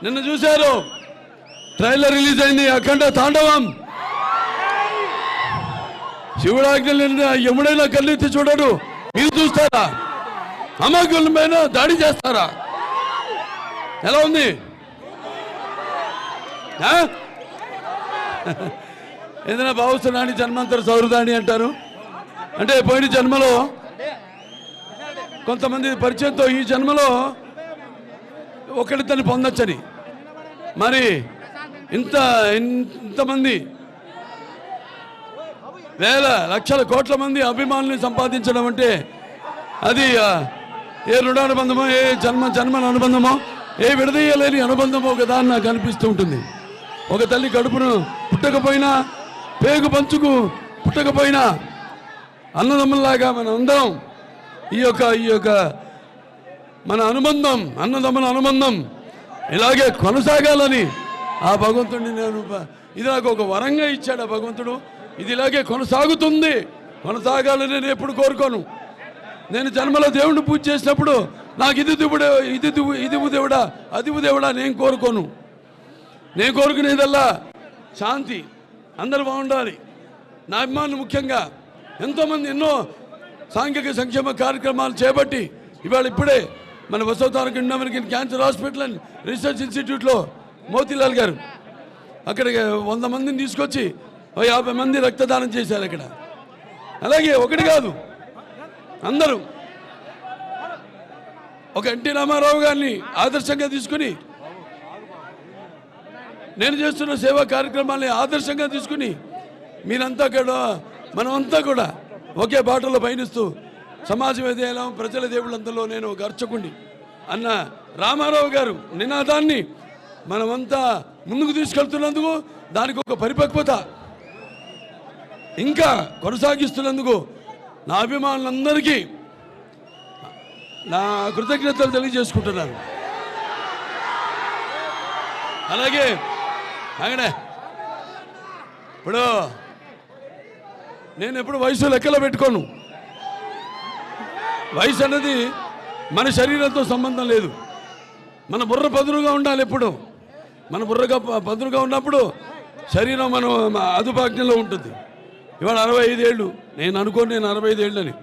నిన్న చూశారు, trailer release అయింది, అఖండ తాండవం. శివుడాజ్ఞ ఎముడైనా కళ్ళెత్తి చూడడు, మీరు చూస్తారా? అమాయకుల పైన దాడి చేస్తారా? ఎలా ఉంది? ఏదైనా భావిస్తున్నాని జన్మాంతర సౌహృదాన్ని అంటారు. అంటే పోయిన జన్మలో కొంతమంది పరిచయంతో ఈ జన్మలో ఒకరితోని పొందొచ్చని, మరి ఇంతమంది వేల లక్షల కోట్ల మంది అభిమానుల్ని సంపాదించడం అంటే అది ఏ రుణానుబంధమో, ఏ జన్మల అనుబంధమో, ఏ విడదీయలేని అనుబంధమో కదా అని నాకు అనిపిస్తూ ఉంటుంది. ఒక తల్లి కడుపును పుట్టకపోయినా, పేగు పంచుకు పుట్టకపోయినా అన్నదమ్ముల్లాగా మన అందరం ఈ యొక్క మన అనుబంధం, అన్నదమ్ముల అనుబంధం ఇలాగే కొనసాగాలని ఆ భగవంతుడిని ఇది నాకు ఒక వరంగా ఇచ్చాడు ఆ భగవంతుడు. ఇది ఇలాగే కొనసాగాలని నేను ఎప్పుడు కోరుకోను. నేను జన్మలో దేవుడిని పూజ చేసినప్పుడు నాకు ఇది దేవుడా అది దేవుడా నేను కోరుకోను. నేను కోరుకునేదల్లా శాంతి, అందరూ బాగుండాలి. నా అభిమానులు ముఖ్యంగా ఎంతోమంది ఎన్నో సాంఘిక సంక్షేమ కార్యక్రమాలు చేపట్టి ఇప్పుడే మన Basavataraka indo american cancer hospital and research ఇన్స్టిట్యూట్లో మోతీలాల్ గారు అక్కడికి 100 మందిని తీసుకొచ్చి 50 మంది రక్తదానం చేశారు అక్కడ. అలాగే ఒకటి కాదు, అందరూ ఒక ఎన్టీ రామారావు గారిని ఆదర్శంగా తీసుకుని, నేను చేస్తున్న సేవా కార్యక్రమాల్ని ఆదర్శంగా తీసుకుని మీరంతా కూడా మనమంతా కూడా ఒకే బాటలో పయనిస్తూ సమాజం ఏదైనా ప్రజల దేవుళ్ళంతలో నేను ఒక అర్చకుడిని అన్న రామారావు గారు నినాదాన్ని మనమంతా ముందుకు తీసుకెళ్తున్నందుకు, దానికి ఒక పరిపక్వత ఇంకా కొనసాగిస్తున్నందుకు నా అభిమానులందరికీ నా కృతజ్ఞతలు తెలియజేసుకుంటున్నాను. అలాగే ఇప్పుడు నేను ఎప్పుడు వయసు లెక్కలో పెట్టుకోను. వయసు అన్నది మన శరీరంతో సంబంధం లేదు. మన బుర్ర పదునుగా ఉండాలి. ఎప్పుడు మన బుర్రగా పదునుగా ఉన్నప్పుడు శరీరం మనం అదుపాజ్ఞలో ఉంటుంది. ఇవాళ 65 ఏళ్ళు, నేను అనుకోను నేను 65 ఏళ్ళని.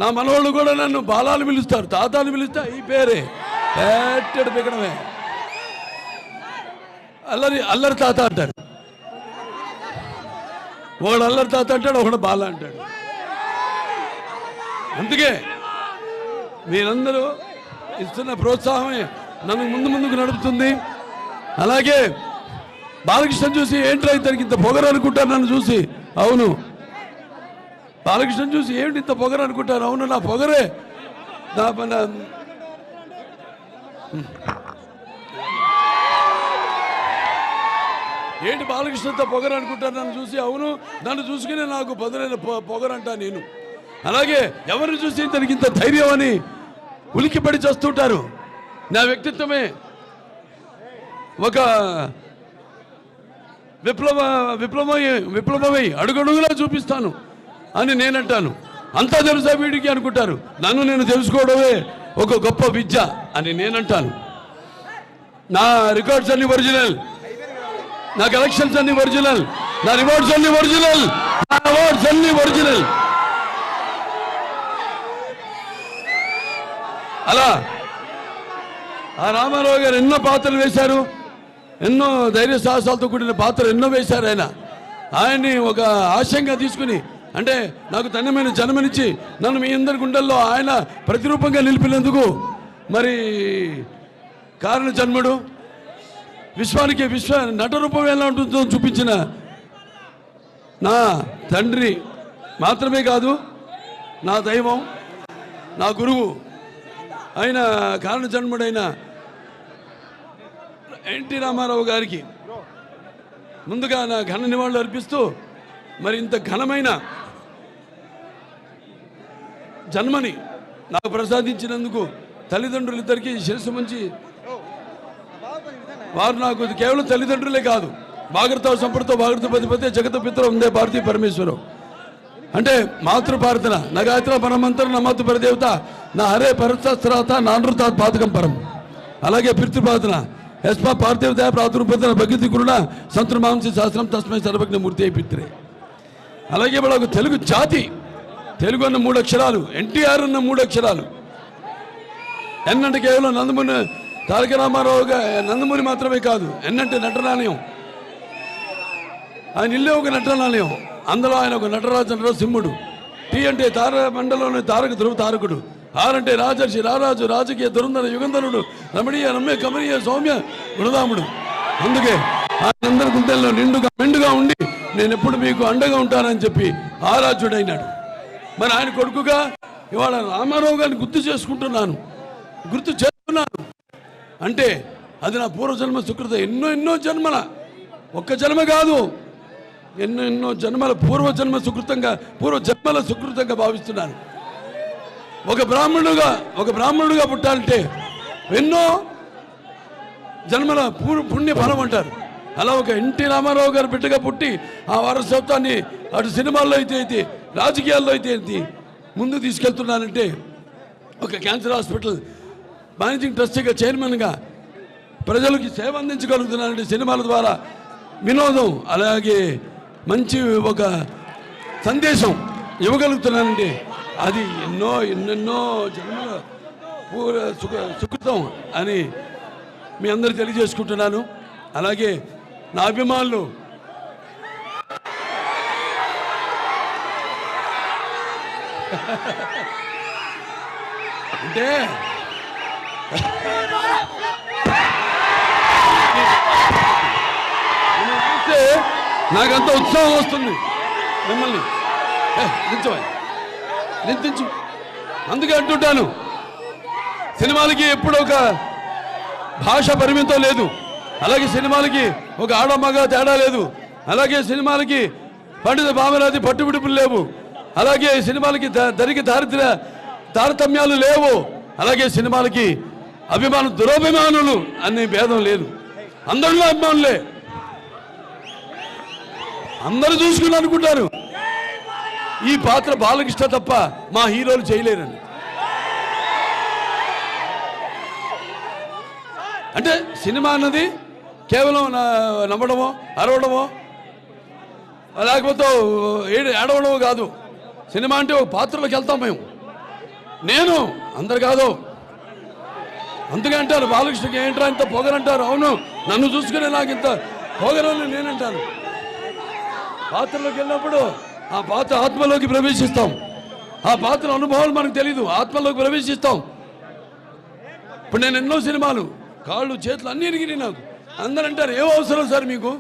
నా మనవాళ్ళు కూడా నన్ను బాలాలు పిలుస్తారు, తాతాలు పిలుస్తా ఈ పేరే పేట్టెడు పిక్కడమే. అల్లరి తాత అంటాడు, ఒకడు అల్లరి తాత అంటాడు, ఒకడు బాల అంటాడు. అందుకే మీరందరూ ఇస్తున్న ప్రోత్సాహమే నన్ను ముందుకు నడుపుతుంది. అలాగే బాలకృష్ణ చూసి ఏంట్రా ఇతనికి ఇంత పొగరు అనుకుంటారు నన్ను చూసి. అవును, బాలకృష్ణ చూసి ఏంటి ఇంత పొగరు అనుకుంటారు. అవును, నా పొగరే ఏంటి బాలకృష్ణతో పొగరు అనుకుంటారు నన్ను చూసి. అవును, నన్ను చూసుకునే నాకు పదునైన పొగరంటా నేను. అలాగే ఎవరిని చూసి తనకి ఇంత ధైర్యం అని ఉలిక్కిపడి చేస్తుంటారు. నా వ్యక్తిత్వమే ఒక విప్లవమై అడుగడుగులా చూపిస్తాను అని నేనంటాను. అంతా తెలుసా వీడికి అనుకుంటారు. నన్ను నేను తెలుసుకోవడమే ఒక గొప్ప విద్య అని నేనంటాను. నా రికార్డ్స్ అన్ని ఒరిజినల్, నా కలెక్షన్స్ అన్ని ఒరిజినల్, నా రివార్డ్స్ అన్ని ఒరిజినల్, నా అవార్డ్స్ అన్ని ఒరిజినల్. అలా ఆ రామారావు గారు ఎన్నో పాత్రలు వేశారు, ఎన్నో ధైర్య సాహసాలతో కూడిన పాత్రలు ఎన్నో వేశారు. ఆయన్ని ఒక ఆశయంగా తీసుకుని, అంటే నాకు తన్యమైన జన్మనిచ్చి నన్ను మీ అందరి గుండెల్లో ఆయన ప్రతిరూపంగా నిలిపినందుకు, మరి కారణ జన్ముడు విశ్వానికి నటరూపం ఎలా ఉంటుందో చూపించిన నా తండ్రి మాత్రమే కాదు, నా దైవం, నా గురువు ఆయన కారణ జన్ముడైన ఎన్టీ రామారావు గారికి ముందుగా నా ఘన నివాళులు అర్పిస్తూ, మరి ఇంత ఘనమైన జన్మని నాకు ప్రసాదించినందుకు తల్లిదండ్రులిద్దరికీ శిరస్సు మంచి, వారు నాకు కేవలం తల్లిదండ్రులే కాదు, భాగృత సంపృతో భాగృత పతిపతే జగత పిత్ర ఉందే భారతీ పరమేశ్వరం. అంటే మాతృపార్థన నా గాయత్ర పరమంతరం నా మాతృ పరదేవత నా హరే పరస్త్రాత నా నృతాత్ పాతకం పరం. అలాగే పితృపార్థన ಯಸ್ಪ ಪಾರ್ಥಿವ ಪ್ರಾತುರ್ಪತನ ಭಗತಿ ಕುರುಡ సంతృమాంసి శాస్త్రం తస్మై సర్వజ్ఞ మూర్తి అయిపోతుంది. అలాగే వాళ్ళకు తెలుగు జాతి, తెలుగు అన్న 3 అక్షరాలు, ఎన్టీఆర్ అన్న 3 అక్షరాలు. ఎన్నంటే కేవలం నందమూరి తారక రామారావుగా నందమూరి మాత్రమే కాదు, ఎన్నంటే నటనాలయం, ఆయన ఇల్లే ఒక నటనాలయం. అందులో ఆయన ఒక నటరాజు నరసింహుడు. టీ అంటే తార మండలంలోని తారక ధ్రువ తారకుడు. ఆర్ అంటే రాజర్షి రారాజు రాజకీయ దురంధర యుగంధరుడు రమణీయ రమ్య కమనీయ సౌమ్య గుణదాముడు. అందుకే ఆయనందరి గుండెల్లో మెండుగా ఉండి నేను ఎప్పుడు మీకు అండగా ఉంటానని చెప్పి ఆరాధ్యుడైనాడు. మరి ఆయన కొడుకుగా ఇవాళ రామారావు గారిని గుర్తు చేస్తున్నాను అంటే అది నా పూర్వజన్మ సుకృత. ఎన్నో జన్మల, ఒక్క జన్మ కాదు, ఎన్నో జన్మల పూర్వజన్మ సుకృతంగా భావిస్తున్నాను. ఒక బ్రాహ్మణుడుగా పుట్టాలంటే ఎన్నో జన్మల పుణ్య ఫలం అంటారు. అలా ఒక ఎన్టీ రామారావు గారు బిడ్డగా పుట్టి ఆ వారసత్వాన్ని అటు సినిమాల్లో అయితే రాజకీయాల్లో అయితే ముందు తీసుకెళ్తున్నానంటే, ఒక క్యాన్సర్ హాస్పిటల్ మేనేజింగ్ ట్రస్టీగా చైర్మన్గా ప్రజలకి సేవ అందించగలుగుతున్నానంటే, సినిమాల ద్వారా వినోదం అలాగే మంచి ఒక సందేశం ఇవ్వగలుగుతున్నానంటే అది ఎన్నెన్నో జన్మల సుకృతం అని మీ అందరూ తెలియజేసుకుంటున్నాను. అలాగే నా అభిమానులు అంటే చూస్తే నాకంత ఉత్సాహం వస్తుంది. మిమ్మల్ని నిందించు అందుకే అంటుంటాను, సినిమాలకి ఎప్పుడు ఒక భాష పరిమితం లేదు, అలాగే సినిమాలకి ఒక ఆడ మగ తేడా లేదు, అలాగే సినిమాలకి పండిత భామరాది పట్టుబిడుపులు లేవు, అలాగే సినిమాలకి దరికి తారతమ్యాలు లేవు, అలాగే సినిమాలకి దురభిమానులు అనే భేదం లేదు. అందరిలో అభిమానులే, అందరూ చూసుకుని అనుకుంటారు ఈ పాత్ర బాలకృష్ణ తప్ప మా హీరోలు చేయలేరని. అంటే సినిమా అన్నది కేవలం నవ్వడమో అరవడమో లేకపోతే ఏడవడమో కాదు. సినిమా అంటే ఒక పాత్రలోకి వెళ్తాం మేము, నేను అందరు కాదు. అందుకే అంటారు బాలకృష్ణకి ఏంట్రా ఇంత పొగరంటారు. అవును, నన్ను చూసుకునే నాకు ఇంత పొగరని నేనంటాను. పాత్రలోకి వెళ్ళినప్పుడు ఆ పాత్ర ఆత్మలోకి ప్రవేశిస్తాం. ఆ పాత్ర అనుభవాలు మనకు తెలీదు, ఆత్మలోకి ప్రవేశిస్తాం. ఇప్పుడు నేను ఎన్నో సినిమాలు కాళ్ళు చేతులు అన్నీ ఇరిగినాయి నాకు. అందరూ అంటారు ఏం అవసరం సార్ మీకు,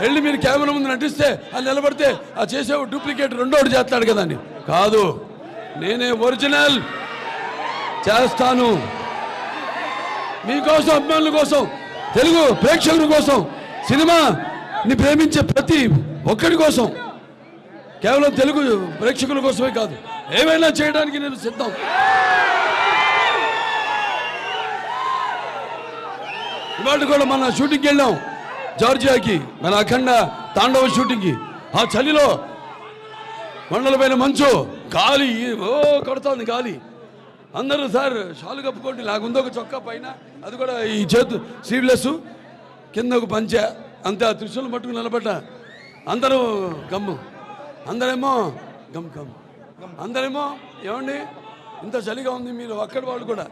వెళ్ళి మీరు కెమెరా ముందు నటిస్తే అది నిలబడితే ఆ చేసే డూప్లికేట్ రెండోటి చేస్తాడు కదా అని. కాదు, నేనే ఒరిజినల్ చేస్తాను. మీకోసం, అభిమానుల కోసం, తెలుగు ప్రేక్షకుల కోసం, సినిమాని ప్రేమించే ప్రతి ఒక్కడి కోసం, కేవలం తెలుగు ప్రేక్షకుల కోసమే కాదు, ఏమైనా చేయడానికి నేను సిద్ధం. ఇవాళ కూడా మన షూటింగ్కి వెళ్ళాం జార్జియాకి, మన అఖండ తాండవ షూటింగ్కి. ఆ చలిలో కొండల పైన మంచు, గాలి కొడుతోంది గాలి. అందరూ సార్ షాలు కప్పుకోండి, నాకుందో ఒక చొక్కా పైన, అది కూడా ఈ చేతు స్లీవ్లెస్, కింద ఒక పంచ, అంతే. ఆ త్రిశూలం పట్టుకుని నిలబడ్డ అందరూ గమ్ము, అందరేమో గమ్ అందరేమో ఏమండి ఇంత చలిగా ఉంది, మీరు అక్కడి వాళ్ళు కూడా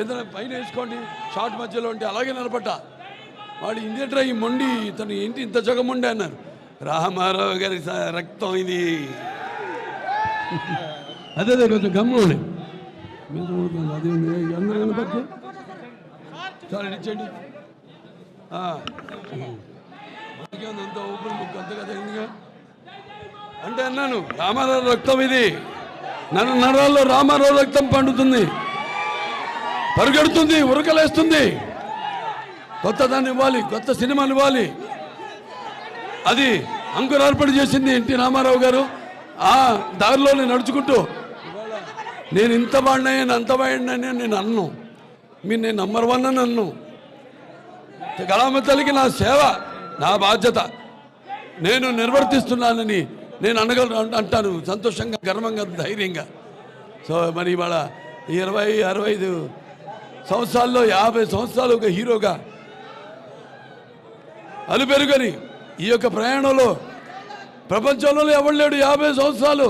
ఏదైనా పైన వేసుకోండి షార్ట్ మధ్యలో ఉంటే. అలాగే నిలబడ్డా. వాడు ఇందేంట్రా ఈ మొండి, తను ఏంటి ఇంత జగముండే అన్నారు. రామారావు గారి రక్తం ఇది. అదే కొంచెం గమ్ము ఉండే అదే అందరూ కనపడితే చాలా ఇచ్చేయండి. అంత ఊపిరి ముక్కు అంత కదా ఎందుగా అంటే అన్నాను, రామారావు రక్తం ఇది, నరాల్లో రామారావు రక్తం పండుతుంది, పరుగెడుతుంది, ఉరకలేస్తుంది. కొత్త దాన్ని ఇవ్వాలి, కొత్త సినిమాలు ఇవ్వాలి. అది అంకురార్పణ చేసింది ఎన్టీ రామారావు గారు. ఆ దారిలోనే నడుచుకుంటూ నేను ఇంత వాడినాయని అంత వాడినని నేను అన్ను, మీరు నేను నంబర్ 1 అని అన్ను. కళామ తల్లికి నా సేవ, నా బాధ్యత నేను నిర్వర్తిస్తున్నానని నేను అంటాను సంతోషంగా, గర్వంగా, ధైర్యంగా. సో మరి ఇవాళ 20-65 సంవత్సరాల్లో 50 సంవత్సరాలు ఒక హీరోగా అలుపెరుగని ఈ యొక్క ప్రయాణంలో ప్రపంచంలో ఎవరు లేడు 50 సంవత్సరాలు.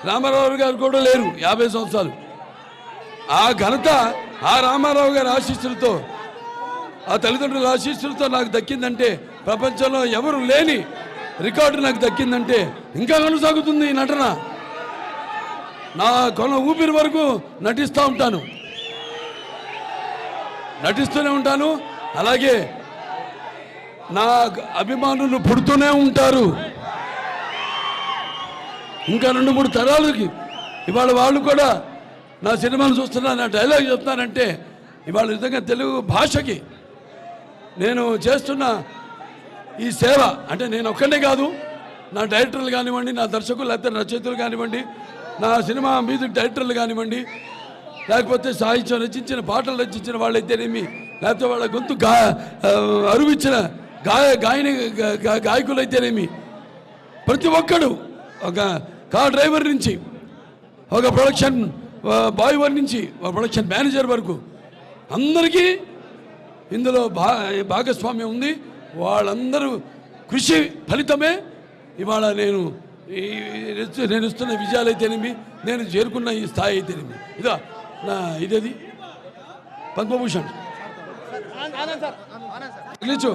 రామారావు గారు కూడా లేరు 50 సంవత్సరాలు. ఆ ఘనత ఆ రామారావు గారి ఆశీస్సులతో, ఆ తల్లిదండ్రుల ఆశీస్సులతో నాకు దక్కిందంటే, ప్రపంచంలో ఎవరు లేని రికార్డు నాకు దక్కిందంటే ఇంకా కొనసాగుతుంది ఈ నటన. నా కొన ఊపిరి వరకు నటిస్తూనే ఉంటాను. అలాగే నా అభిమానులు పుడుతూనే ఉంటారు. ఇంకా 2-3 తరాలకి ఇవాళ వాళ్ళు కూడా నా సినిమాను చూస్తున్నా, నా డైలాగ్ చెప్తున్నానంటే ఇవాళ నిజంగా తెలుగు భాషకి నేను చేస్తున్న ఈ సేవ అంటే నేను ఒక్కనే కాదు, నా డైరెక్టర్లు కానివ్వండి, నా దర్శకులు లేకపోతే రచయితలు కానివ్వండి, నా సినిమా మ్యూజిక్ డైరెక్టర్లు కానివ్వండి, లేకపోతే సాహిత్యం రచించిన పాటలు రచించిన వాళ్ళైతేనేమి, లేకపోతే వాళ్ళ గొంతు అరువిచ్చిన గాయకులైతేనేమి, ప్రతి ఒక్కడు, ఒక కార్ డ్రైవర్ నుంచి, ఒక ప్రొడక్షన్ బాయ్ వర్ నుంచి, ఒక ప్రొడక్షన్ మేనేజర్ వరకు అందరికీ ఇందులో భాగస్వామ్యం ఉంది. వాళ్ళందరూ కృషి ఫలితమే ఇవాళ నేను ఇస్తున్న విజయాలు అయితేనేమి, నేను చేరుకున్న ఈ స్థాయి అయితేనేమి. ఇదా నా ఇదేది పద్మభూషణ్ నిలిచు.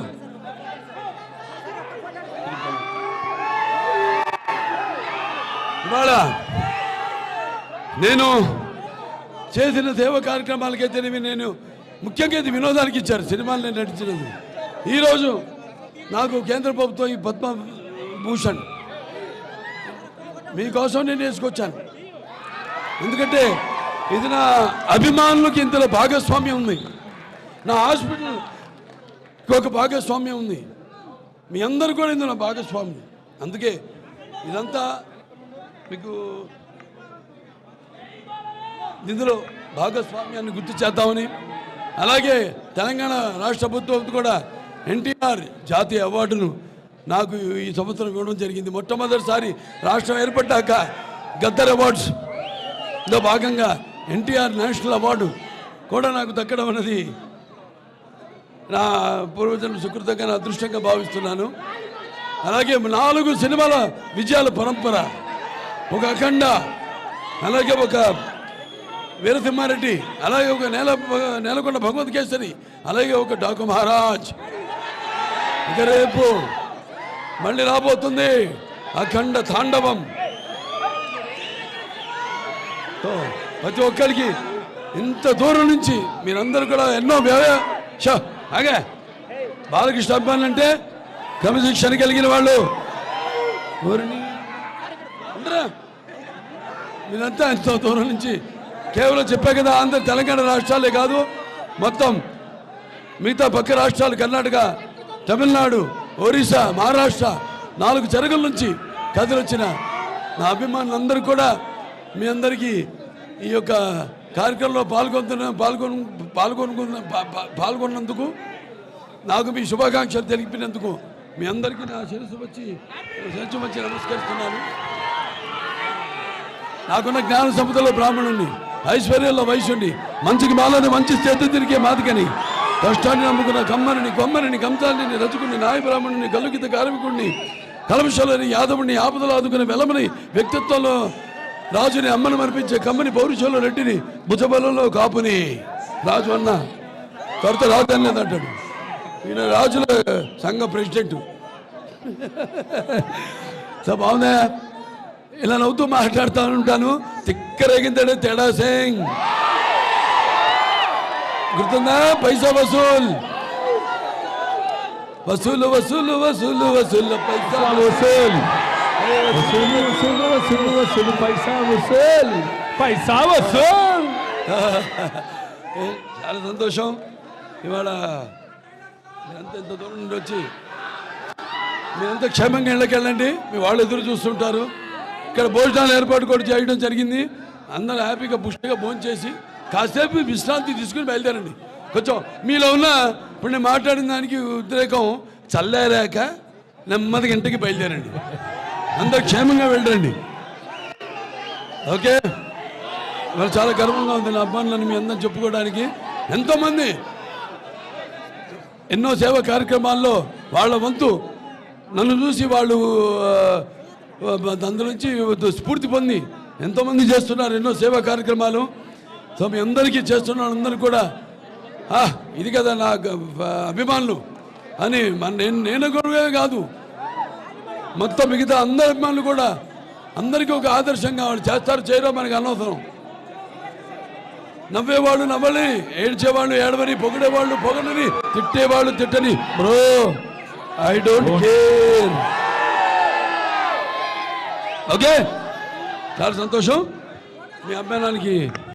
ఇవాళ నేను చేసిన సేవ కార్యక్రమాలకైతేనేమి, నేను ముఖ్యంగా ఇది వినోదానికి ఇచ్చారు సినిమాలు నేను నటించినది. ఈరోజు నాకు కేంద్ర ప్రభుత్వం ఈ పద్మభూషణ్ మీకోసం నేను వేసుకొచ్చాను. ఎందుకంటే ఇది నా అభిమానులకి ఇంతలో భాగస్వామ్యం ఉంది, నా హాస్పిటల్కి ఒక భాగస్వామ్యం ఉంది, మీ అందరూ కూడా ఇందులో భాగస్వామ్యం. అందుకే ఇదంతా మీకు ఇందులో భాగస్వామ్యాన్ని గుర్తు చేద్దామని, అలాగే తెలంగాణ రాష్ట్ర ప్రభుత్వం కూడా ఎన్టీఆర్ జాతీయ అవార్డును నాకు ఈ సంవత్సరం ఇవ్వడం జరిగింది. మొట్టమొదటిసారి రాష్ట్రం ఏర్పడ్డాక గద్దర్ అవార్డ్స్లో భాగంగా ఎన్టీఆర్ నేషనల్ అవార్డు కూడా నాకు దక్కడం అనేది నా పూర్వజన్మ సుకృతంగా నా అదృష్టంగా భావిస్తున్నాను. అలాగే 4 సినిమాల విజయాల పరంపర, ఒక అఖండ, అలాగే ఒక వీరసింహారెడ్డి, అలాగే ఒక నేలకొండ భగవత్ కేసరి, అలాగే ఒక డాకు మహారాజ్. ఇక రేపు మళ్ళీ రాబోతుంది అఖండ తాండవం. ప్రతి ఒక్కరికి ఇంత దూరం నుంచి మీరందరూ కూడా ఎన్నో అగే బాలకృష్ణ అభిమానులు అంటే క్రమశిక్షణ కలిగిన వాళ్ళు మీరంతా ఎంతో దూరం నుంచి కేవలం చెప్పే కదా, ఆంధ్ర తెలంగాణ రాష్ట్రాలే కాదు, మొత్తం మిగతా పక్క రాష్ట్రాలు, కర్ణాటక, తమిళనాడు, ఒరిస్సా, మహారాష్ట్ర 4 చెరగుల నుంచి కథలొచ్చిన నా అభిమానులందరూ కూడా మీ అందరికీ ఈ యొక్క కార్యక్రమంలో పాల్గొన్నందుకు, నాకు మీ శుభాకాంక్షలు తెలిపినందుకు మీ అందరికీ నా శిరస్సు వచ్చి నమస్కరిస్తున్నాను. నాకున్న జ్ఞాన సంపదలో బ్రాహ్మణుణ్ణి, ఐశ్వర్యంలో వైశ్యుణ్ణి, మంచికి మాలని మంచి చేతి తిరిగే మాదికని, కష్టాన్ని నమ్ముకున్న కొమ్మరిని కంసాలిని, రచుకుని, నాయ బ్రాహ్మణుని, గల్లుగిత కార్మికుడిని, కలమశలని, యాదవుడిని, ఆపదలు ఆదుకునే వెలమని, వ్యక్తిత్వంలో రాజుని, అమ్మను మర్పించే కమ్మని, పౌరుషంలో రెడ్డిని, భుజబలంలో కాపుని. రాజు అన్న త్వరత రాజు అనేదంటాడు, ఈయన రాజుల సంఘ ప్రెసిడెంట్. బాగుందా? ఇలా నవ్వుతూ మాట్లాడుతూ ఉంటాను. తిక్కరేగింతాడే తేడా సింగ్, గుర్తుందా? పైసా వసూలు వసూలు వసూలు వసూలు వసూలు పైసా వసూలు వసూలు వసూలు వసూలు వసూలు పైసా వసూలు పైసా వసూలు. చాలా సంతోషం. ఇవాళ మీరంతా ఎంత దూరం నుండి వచ్చి మీరంతా క్షేమంగా ఇళ్ళకి వెళ్ళండి. మీ వాళ్ళు ఎదురు చూస్తుంటారు. ఇక్కడ భోజనాలు ఏర్పాటు కూడా చేయడం జరిగింది. అందరూ హ్యాపీగా పుష్టిగా భోజనం చేసి కాసేపు విశ్రాంతి తీసుకుని బయలుదేరండి. కొంచెం మీలో ఉన్న ఇప్పుడు నేను మాట్లాడిన దానికి ఉద్రేకం చల్లారాక నెమ్మదిగా ఇంటికి బయలుదేరండి. అందరూ క్షేమంగా వెళ్ళండి. ఓకే. మరి చాలా గర్వంగా ఉంది నా అభిమానులను మీ అందరం చెప్పుకోవడానికి. ఎంతోమంది ఎన్నో సేవా కార్యక్రమాల్లో వాళ్ళ వంతు నన్ను చూసి వాళ్ళు అందులో నుంచి స్ఫూర్తి పొంది ఎంతోమంది చేస్తున్నారు ఎన్నో సేవా కార్యక్రమాలు. సో మీ అందరికీ చేస్తున్నారు, అందరూ కూడా ఇది కదా నా అభిమానులు అని నేను గొడవే కాదు, మొత్తం మిగతా అందరి అభిమానులు కూడా అందరికీ ఒక ఆదర్శంగా వాళ్ళు చేస్తారు చేయరో మనకు అనవసరం. నవ్వేవాళ్ళు నవ్వని, ఏడ్చేవాళ్ళు ఏడవని, పొగిడేవాళ్ళు పొగడని, తిట్టేవాళ్ళు తిట్టని. Bro I don't care. Okay, చాలా సంతోషం మీ అభిమానానికి.